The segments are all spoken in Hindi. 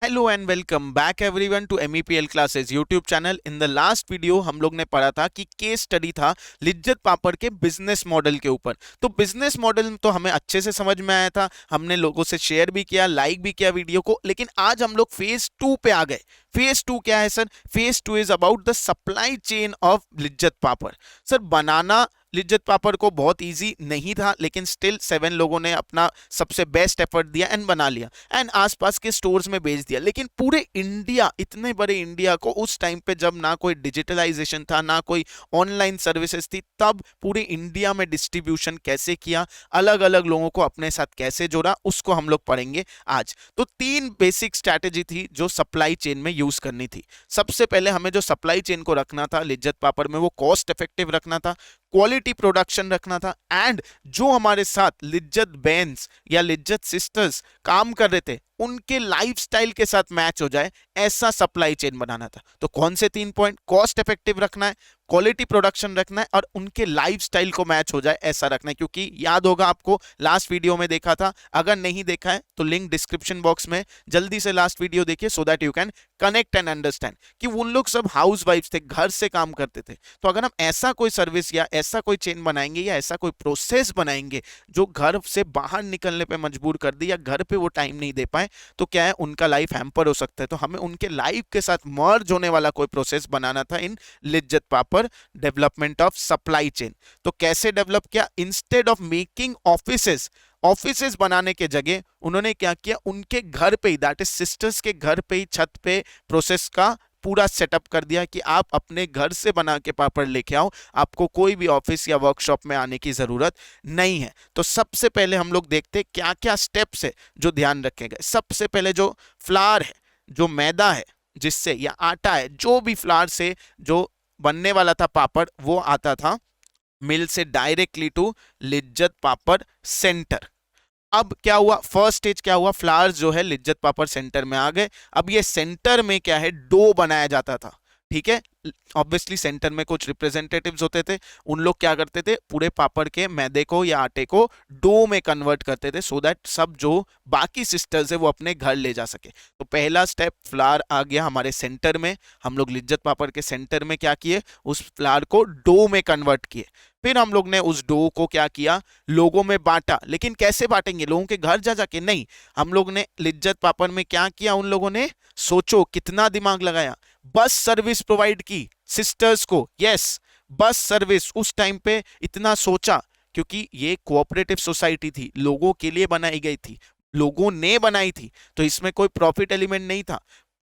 Hello and welcome back everyone to MEPL classes YouTube channel. In the last video हम लोग ने पढ़ा था कि केस स्टडी था लिज्जत पापड़ के बिजनेस मॉडल के ऊपर। तो बिजनेस मॉडल तो हमें अच्छे से समझ में आया था, हमने लोगों से शेयर भी किया, लाइक भी किया वीडियो को। लेकिन आज हम लोग फेज 2 पे आ गए। फेज 2 क्या है सर? Phase 2 is about the supply chain of Lijjat papad. Sir बनाना लिज्जत पापड़ को बहुत इजी नहीं था, लेकिन स्टिल 7 लोगों ने अपना सबसे बेस्ट एफर्ट दिया एंड बना लिया एंड आसपास के स्टोर्स में बेच दिया। लेकिन पूरे इंडिया, इतने बड़े इंडिया को उस टाइम पे जब ना कोई डिजिटलाइजेशन था ना कोई ऑनलाइन सर्विसेज थी, तब पूरे इंडिया में डिस्ट्रीब्यूशन कैसे किया, अलग अलग लोगों को अपने साथ कैसे जोड़ा, उसको हम लोग पढ़ेंगे आज। तो 3 बेसिक स्ट्रैटेजी थी जो सप्लाई चेन में यूज करनी थी। सबसे पहले हमें जो सप्लाई चेन को रखना था लिज्जत पापड़ में, वो कॉस्ट इफेक्टिव रखना था, क्वालिटी प्रोडक्शन रखना था एंड जो हमारे साथ लिज्जत बेंस या लिज्जत सिस्टर्स काम कर रहे थे उनके लाइफस्टाइल के साथ मैच हो जाए, ऐसा सप्लाई चेन बनाना था। तो कौन से 3 पॉइंट? कॉस्ट इफेक्टिव रखना है, क्वालिटी प्रोडक्शन रखना है और उनके लाइफस्टाइल को मैच हो जाए ऐसा रखना है। क्योंकि याद होगा आपको, लास्ट वीडियो में देखा था, अगर नहीं देखा है तो लिंक डिस्क्रिप्शन बॉक्स में, जल्दी से लास्ट वीडियो देखिए so that you can connect and understand कि उन लोग सब हाउस वाइफ थे, घर से काम करते थे। तो अगर हम ऐसा कोई सर्विस या ऐसा कोई चेन बनाएंगे या ऐसा कोई प्रोसेस बनाएंगे जो घर से बाहर निकलने पे मजबूर कर दे या घर पे वो टाइम नहीं दे पाए, तो क्या है, उनका लाइफ हैम्पर हो सकता है। तो हमें उनके लाइफ के साथ मर्ज होने वाला कोई प्रोसेस बनाना था इन लिज्जत पापड़ डेवलपमेंट ऑफ सप्लाई चेन। तो कैसे डेवलप किया? इंस्टेड ऑफ मेकिंग ऑफिसेस बनाने के जगह उन्होंने क्या किया, उनके घर पे ही, दैट इज सिस्टर्स के घर पे ही, छत पे प्रोसेस का पूरा सेटअप कर दिया कि आप अपने घर से बना के पापड़ लेके आओ, आपको कोई भी ऑफिस या वर्कशॉप में आने की जरूरत नहीं है। तो सबसे पहले हम लोग देखते हैं क्या क्या स्टेप्स है जो ध्यान रखे गए। सबसे पहले जो फ्लावर है, जो मैदा है जिससे, या आटा है, जो भी फ्लावर से जो बनने वाला था पापड़, वो आता था मिल से directly to Lijjat papad centre. अब क्या हुआ, फर्स्ट स्टेज क्या हुआ, फ्लावर्स जो है लिज्जत पापड़ सेंटर में आ गए। अब ये सेंटर में क्या है, डो बनाया जाता था। ठीक है, ऑब्वियसली सेंटर में कुछ रिप्रेजेंटेटिव्स होते थे, उन लोग क्या करते थे, पूरे पापड़ के मैदे को या आटे को डो में कन्वर्ट करते थे सो दैट सब जो बाकी सिस्टर्स है वो अपने घर ले जा सके। तो पहला स्टेप, फ्लावर आ गया हमारे सेंटर में, हम लोग लिज्जत पापड़ के सेंटर में क्या किए, उस फ्लावर को डो में कन्वर्ट किए। फिर हम लोग ने उस डो को क्या किया, लोगों में बांटा। लेकिन कैसे बांटेंगे, लोगों के घर जा जाके नहीं, हम लोग ने लिज्जत पापड़ में क्या किया, उन लोगों ने, सोचो कितना दिमाग लगाया, बस सर्विस प्रोवाइड की सिस्टर्स को। Yes, bus service. उस टाइम पे इतना सोचा क्योंकि ये कोऑपरेटिव सोसाइटी थी, लोगों के लिए बनाई गई थी, लोगों ने बनाई थी, तो इसमें कोई प्रॉफिट एलिमेंट नहीं था।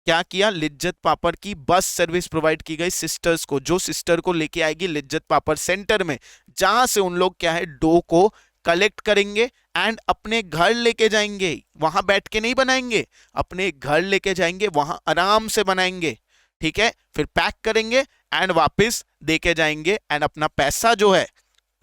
क्या किया, लिज्जत पापड़ की बस सर्विस प्रोवाइड की गई सिस्टर्स को, जो सिस्टर को लेके आएगी लिज्जत पापड़ सेंटर में, जहां से उन लोग क्या है, डो को कलेक्ट करेंगे एंड अपने घर लेके जाएंगे। वहां बैठ के नहीं बनाएंगे, अपने घर लेके जाएंगे, वहां आराम से बनाएंगे। ठीक है, फिर पैक करेंगे एंड वापस देके जाएंगे एंड अपना पैसा जो है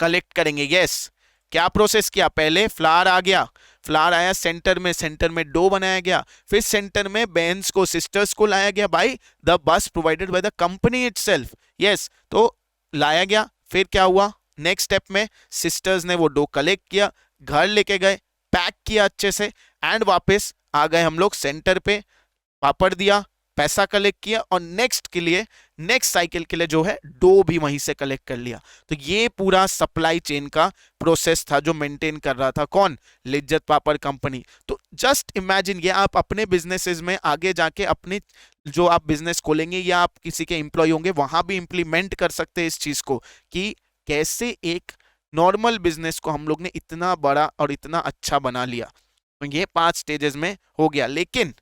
कलेक्ट करेंगे। यस, क्या प्रोसेस किया, पहले फ्लावर आ गया, फ्लावर आया सेंटर में, सेंटर में डो बनाया गया, फिर सेंटर में बेंस को, सिस्टर्स को लाया गया by the bus provided by the company itself. Yes, तो लाया गया। फिर क्या हुआ, नेक्स्ट स्टेप में सिस्टर्स ने वो डो कलेक्ट किया, घर लेके गए, पैक किया अच्छे से एंड वापस आ गए हम लोग सेंटर पे, पापड़ दिया, पैसा कलेक्ट किया और नेक्स्ट के लिए, नेक्स्ट साइकिल के लिए जो है डो भी वहीं से कलेक्ट कर लिया। तो ये पूरा सप्लाई चेन का प्रोसेस था जो मेंटेन कर रहा था कौन, लिज्जत पापड़ कंपनी। तो जस्ट इमेजिन, ये आप अपने बिजनेसेस में आगे जाके, अपने जो आप बिजनेस खोलेंगे या आप किसी के एम्प्लॉय होंगे, वहां भी इंप्लीमेंट कर सकते हैं इस चीज को कि कैसे एक नॉर्मल बिजनेस को हम लोग ने इतना बड़ा और इतना अच्छा बना लिया। तो ये 5 स्टेजेस में हो गया। लेकिन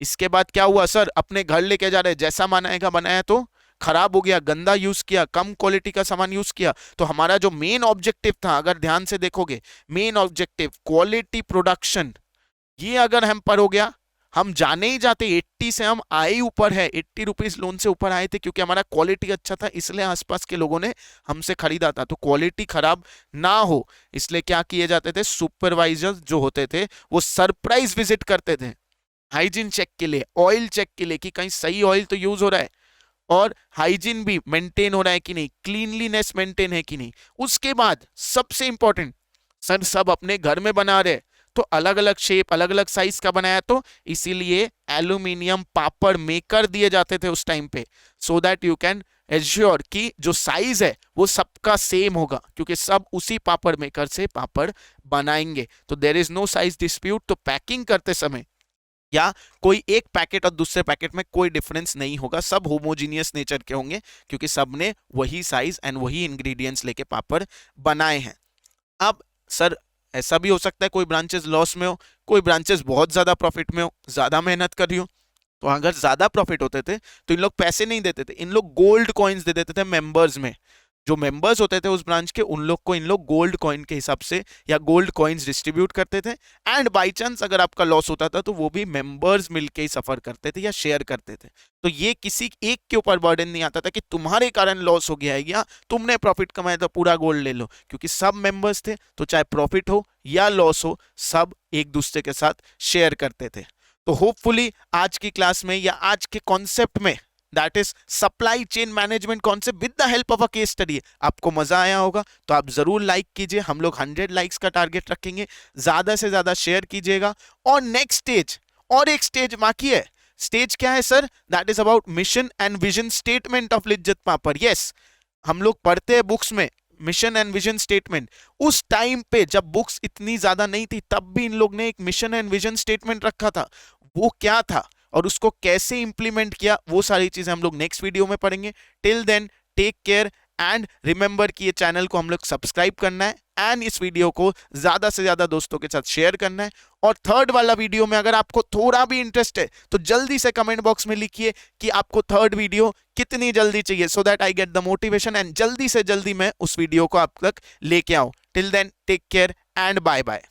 इसके बाद क्या हुआ, सर अपने घर लेके जा रहे, जैसा बनाएगा बनाया तो खराब हो गया, गंदा यूज किया, कम क्वालिटी का सामान यूज किया। तो हमारा जो मेन ऑब्जेक्टिव था, अगर ध्यान से देखोगे, मेन ऑब्जेक्टिव क्वालिटी प्रोडक्शन, ये अगर हम पर हो गया, हम जाने ही जाते 80 से हम आए ही ऊपर है, 80 रुपीज लोन से ऊपर आए थे क्योंकि हमारा क्वालिटी अच्छा था, इसलिए आसपास के लोगों ने हमसे खरीदा था। तो क्वालिटी खराब ना हो इसलिए क्या किए जाते थे, सुपरवाइजर जो होते थे वो सरप्राइज विजिट करते थे, हाइजीन चेक के लिए, ऑयल चेक के लिए कि कहीं सही ऑयल तो यूज हो रहा है और हाइजीन भी मेंटेन हो रहा है कि नहीं, क्लीनलीनेस मेंटेन है कि नहीं। उसके बाद सबसे इंपॉर्टेंट, सर सब अपने घर में बना रहे, तो अलग अलग शेप, अलग अलग साइज का बनाया, तो इसीलिए एल्यूमिनियम पापड़ मेकर दिए जाते थे उस टाइम पे, so that you can assure कि जो साइज है वो सबका सेम होगा, क्योंकि सब उसी पापड़ मेकर से पापड़ बनाएंगे। तो there is no size dispute. तो पैकिंग करते समय या कोई एक पैकेट और दूसरे पैकेट में कोई डिफरेंस नहीं होगा, सब होमोजीनियस नेचर के होंगे, क्योंकि सब ने वही साइज एंड वही इंग्रेडिएंट्स लेके पापड़ बनाए हैं। अब सर ऐसा भी हो सकता है कोई ब्रांचेस लॉस में हो, कोई ब्रांचेस बहुत ज्यादा प्रॉफिट में हो, ज्यादा मेहनत कर रही हो। तो अगर ज्यादा प्रॉफिट होते थे तो इन लोग पैसे नहीं देते थे, इन लोग गोल्ड कॉइन्स दे देते थे मेंबर्स में। जो मेंबर्स होते थे उस ब्रांच के, उन लोग को इन लोग गोल्ड कॉइन के हिसाब से या गोल्ड कॉइन्स डिस्ट्रीब्यूट करते थे। एंड बाई चांस अगर आपका लॉस होता था तो वो भी मेंबर्स मिलके ही सफर करते थे या शेयर करते थे। तो ये किसी एक के ऊपर बर्डन नहीं आता था कि तुम्हारे कारण लॉस हो गया है या तुमने प्रॉफिट कमाया तो पूरा गोल्ड ले लो, क्योंकि सब मेंबर्स थे, तो चाहे प्रॉफिट हो या लॉस हो सब एक दूसरे के साथ शेयर करते थे। तो होपफुली आज की क्लास में या आज के कॉन्सेप्ट में, that is supply chain management concept with the help of a case study, आपको मजा आया होगा। तो आप जरूर लाइक कीजिए, हम लोग 100 लाइक्स का टारगेट रखेंगे, ज्यादा से ज्यादा शेयर कीजिएगा। और नेक्स्ट स्टेज, और एक स्टेज बाकी है। स्टेज क्या है sir? That is about mission and vision statement of Lijjat papad. Yes, हम लोग पढ़ते हैं बुक्स में मिशन एंड विजन स्टेटमेंट। उस टाइम पे जब बुक्स इतनी ज्यादा नहीं थी तब भी इन लोग ने एक मिशन एंड विजन स्टेटमेंट रखा था। वो क्या था और उसको कैसे इंप्लीमेंट किया, वो सारी चीजें हम लोग नेक्स्ट वीडियो में पढ़ेंगे। Till then take care and remember कि ये चैनल को हम लोग सब्सक्राइब करना है एंड इस वीडियो को ज्यादा से ज्यादा दोस्तों के साथ शेयर करना है। और थर्ड वाला वीडियो में अगर आपको थोड़ा भी इंटरेस्ट है तो जल्दी से कमेंट बॉक्स में लिखिए कि आपको थर्ड वीडियो कितनी जल्दी चाहिए, so that I get the motivation and जल्दी से जल्दी मैं उस वीडियो को आप तक लेके आऊं। Till then take care and bye bye.